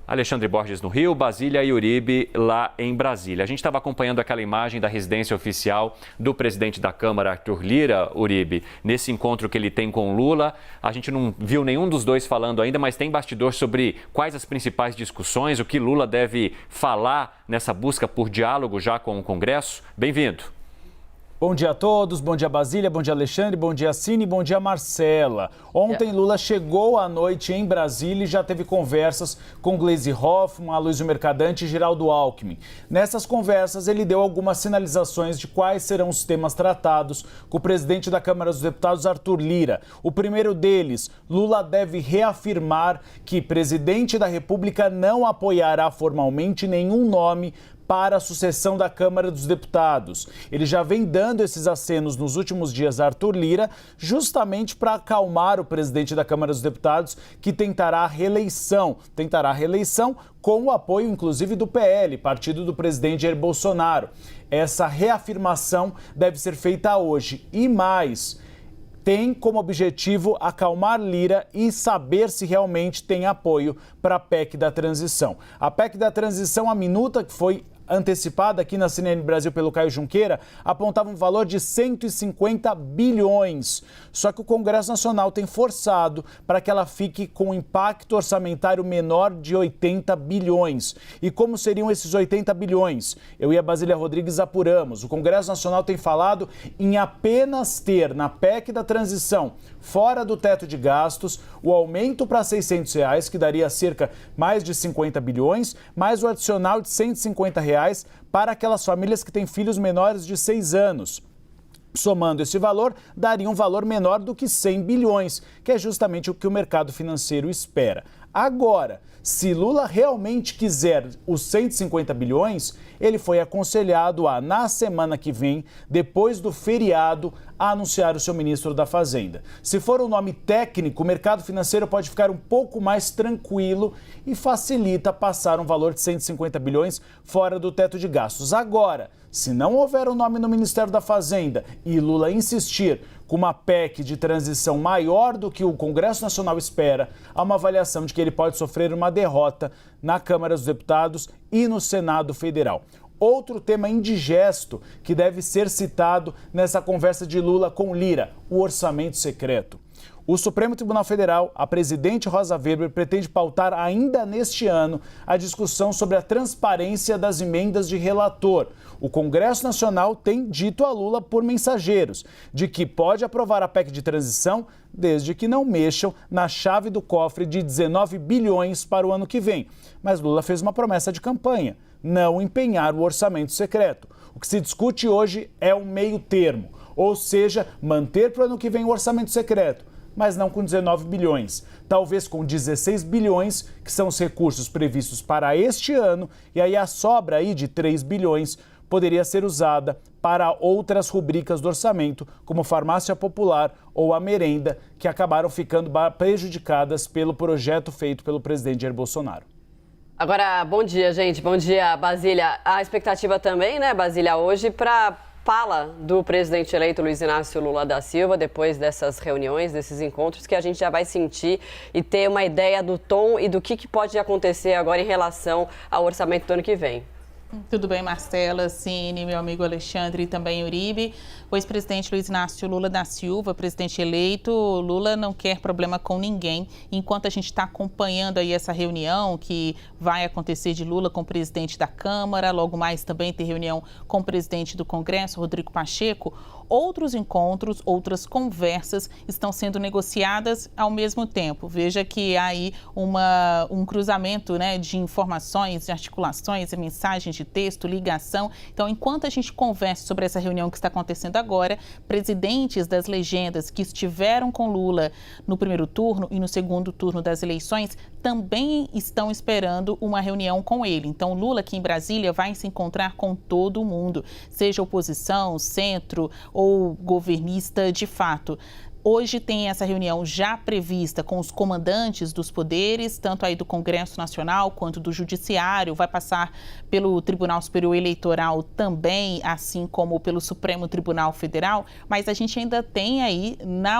Alexandre Borges no Rio, Basília e Uribe lá em Brasília. A gente estava acompanhando aquela imagem da residência oficial do presidente da Câmara, Arthur Lira, Uribe, nesse encontro que ele tem com Lula. A gente não viu nenhum dos dois falando ainda, mas tem bastidor sobre quais as principais discussões, o que Lula deve falar nessa busca por diálogo já com o Congresso. Bem-vindo. Bom dia a todos, bom dia Basília, bom dia Alexandre, bom dia Cine, bom dia Marcela. Ontem Lula chegou à noite em Brasília e já teve conversas com Gleisi Hoffmann, Aloysio Mercadante e Geraldo Alckmin. Nessas conversas ele deu algumas sinalizações de quais serão os temas tratados com o presidente da Câmara dos Deputados, Arthur Lira. O primeiro deles, Lula deve reafirmar que presidente da República não apoiará formalmente nenhum nome para a sucessão da Câmara dos Deputados. Ele já vem dando esses acenos nos últimos dias a Arthur Lira, justamente para acalmar o presidente da Câmara dos Deputados, que tentará a reeleição com o apoio, inclusive, do PL, partido do presidente Jair Bolsonaro. Essa reafirmação deve ser feita hoje. E mais, tem como objetivo acalmar Lira e saber se realmente tem apoio para a PEC da transição. A PEC da transição, a minuta que foi antecipada aqui na CNN Brasil pelo Caio Junqueira, apontava um valor de 150 bilhões. Só que o Congresso Nacional tem forçado para que ela fique com um impacto orçamentário menor de 80 bilhões. E como seriam esses 80 bilhões? Eu e a Basília Rodrigues apuramos. O Congresso Nacional tem falado em apenas ter na PEC da transição, fora do teto de gastos, o aumento para R$ 600, que daria cerca mais de 50 bilhões, mais o adicional de R$ 150 para aquelas famílias que têm filhos menores de 6 anos. Somando esse valor, daria um valor menor do que 100 bilhões, que é justamente o que o mercado financeiro espera. Agora, se Lula realmente quiser os 150 bilhões, ele foi aconselhado a, na semana que vem, depois do feriado, a anunciar o seu ministro da Fazenda. Se for um nome técnico, o mercado financeiro pode ficar um pouco mais tranquilo e facilita passar um valor de 150 bilhões fora do teto de gastos. Agora, se não houver um nome no Ministério da Fazenda e Lula insistir com uma PEC de transição maior do que o Congresso Nacional espera, há uma avaliação de que ele pode sofrer uma derrota na Câmara dos Deputados e no Senado Federal. Outro tema indigesto que deve ser citado nessa conversa de Lula com Lira, o orçamento secreto. O Supremo Tribunal Federal, a presidente Rosa Weber, pretende pautar ainda neste ano a discussão sobre a transparência das emendas de relator. O Congresso Nacional tem dito a Lula por mensageiros de que pode aprovar a PEC de transição desde que não mexam na chave do cofre de 19 bilhões para o ano que vem. Mas Lula fez uma promessa de campanha: não empenhar o orçamento secreto. O que se discute hoje é um meio termo, ou seja, manter para o ano que vem o orçamento secreto, mas não com 19 bilhões, talvez com 16 bilhões, que são os recursos previstos para este ano, e aí a sobra aí de 3 bilhões poderia ser usada para outras rubricas do orçamento, como farmácia popular ou a merenda, que acabaram ficando prejudicadas pelo projeto feito pelo presidente Jair Bolsonaro. Agora, bom dia, gente. Bom dia, Basília. A expectativa também, né, Basília, hoje para fala do presidente eleito Luiz Inácio Lula da Silva, depois dessas reuniões, desses encontros, que a gente já vai sentir e ter uma ideia do tom e do que pode acontecer agora em relação ao orçamento do ano que vem. Tudo bem, Marcela, Cine, meu amigo Alexandre e também Uribe. O ex-presidente Luiz Inácio Lula da Silva, presidente eleito, Lula não quer problema com ninguém. Enquanto a gente está acompanhando aí essa reunião que vai acontecer de Lula com o presidente da Câmara, logo mais também ter reunião com o presidente do Congresso, Rodrigo Pacheco, outros encontros, outras conversas estão sendo negociadas ao mesmo tempo. Veja que há aí um cruzamento, né, de informações, de articulações, mensagens de texto, ligação. Então, enquanto a gente conversa sobre essa reunião que está acontecendo agora, presidentes das legendas que estiveram com Lula no primeiro turno e no segundo turno das eleições também estão esperando uma reunião com ele. Então, Lula aqui em Brasília vai se encontrar com todo mundo, seja oposição, centro ou governista de fato. Hoje tem essa reunião já prevista com os comandantes dos poderes, tanto aí do Congresso Nacional quanto do Judiciário, vai passar pelo Tribunal Superior Eleitoral também, assim como pelo Supremo Tribunal Federal, mas a gente ainda tem aí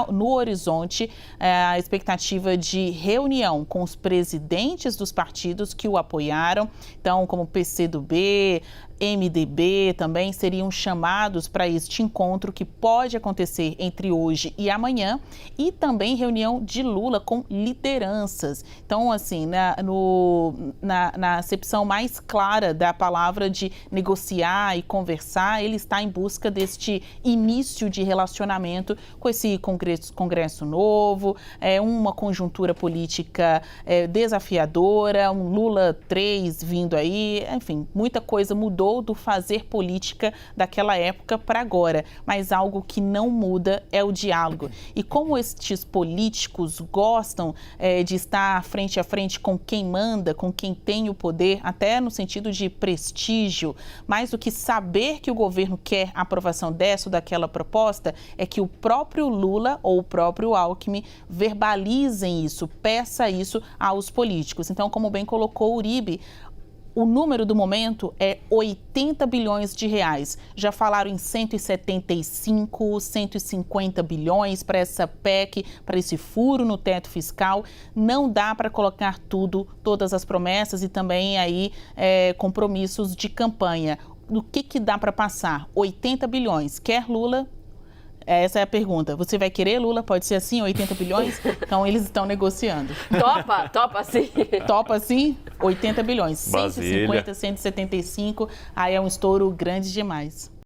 no horizonte a expectativa de reunião com os presidentes dos partidos que o apoiaram, então como PCdoB, MDB também seriam chamados para este encontro que pode acontecer entre hoje e amanhã, e também reunião de Lula com lideranças. Então, assim, na acepção mais clara da palavra de negociar e conversar, ele está em busca deste início de relacionamento com esse Congresso novo, uma conjuntura política desafiadora, um Lula 3 vindo aí, enfim, muita coisa mudou do fazer política daquela época para agora, mas algo que não muda é o diálogo. E como estes políticos gostam de estar frente a frente com quem manda, com quem tem o poder, até no sentido de prestígio, mais do que saber que o governo quer a aprovação dessa ou daquela proposta, é que o próprio Lula ou o próprio Alckmin verbalizem isso, peça isso aos políticos. Então, como bem colocou o Uribe, o número do momento é 80 bilhões de reais. Já falaram em 175, 150 bilhões para essa PEC, para esse furo no teto fiscal. Não dá para colocar todas as promessas e também aí compromissos de campanha. Do que dá para passar? 80 bilhões. Quer Lula? Essa é a pergunta. Você vai querer, Lula? Pode ser assim, 80 bilhões? Então, eles estão negociando. Topa sim. Topa sim? 80 bilhões. Basília. 150, 175, aí é um estouro grande demais.